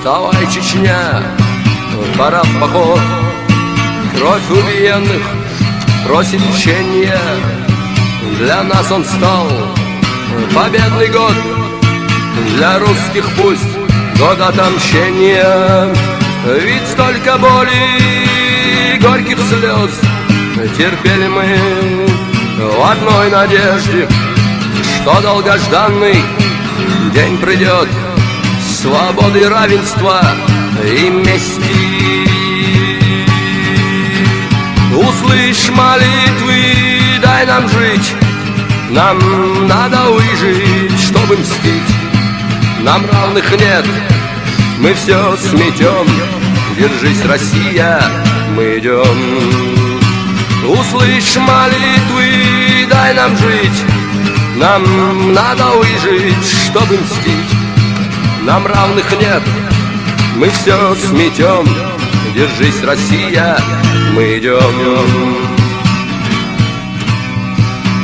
Вставай, Чечня, пора в поход. Кровь убиенных просит мщения. Для нас он стал победный год. Для русских пусть год отомщения. Ведь столько боли, горьких слез терпели мы в одной надежде, что долгожданный день придет свободы, равенства и мести. Услышь молитвы, дай нам жить. Нам надо выжить, чтобы мстить. Нам равных нет, мы все сметем. Держись, Россия, мы идем. Услышь молитвы, дай нам жить. Нам надо выжить, чтобы мстить. Нам равных нет, мы все сметем. Держись, Россия, мы идем.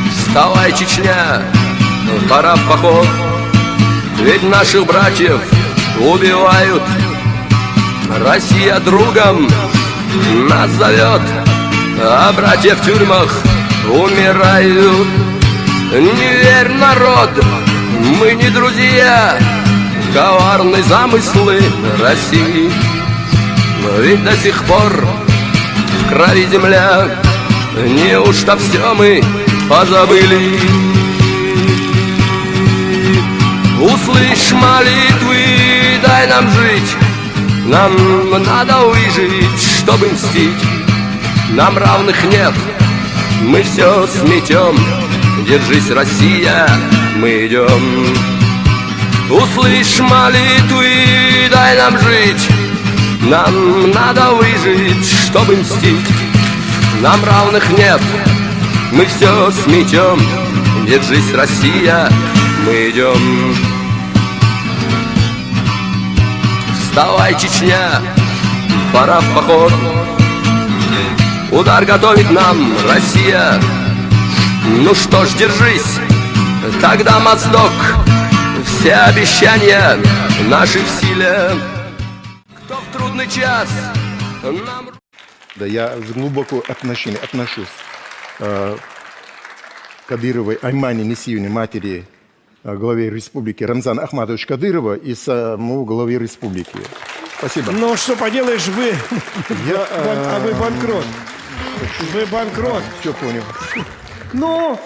Вставай, Чечня, пора в поход. Ведь наших братьев убивают. Россия другом нас зовет, а братья в тюрьмах умирают. Не верь, народ, мы не друзья. Коварны замыслы России. Ведь до сих пор в крови земля. Неужто все мы позабыли? Услышь молитвы, дай нам жить. Нам надо выжить, чтобы мстить. Нам равных нет, мы все сметем. Держись, Россия, мы идем. Услышь молитвы, дай нам жить. Нам надо выжить, чтобы мстить. Нам равных нет, мы все сметем. Держись, Россия, мы идем. Вставай, Чечня, пора в поход. Удар готовит нам Россия. Ну что ж, держись, тогда, Моздок. Все обещания наши в силе. Кто в трудный час нам... Да, я с глубоко отношусь к Кадыровой Аймане Несиевне, матери главе республики Рамзан Ахматович Кадырова и самому главе республики. Спасибо. Ну, что поделаешь, вы банкрот. Вы банкрот. Все понял. Ну,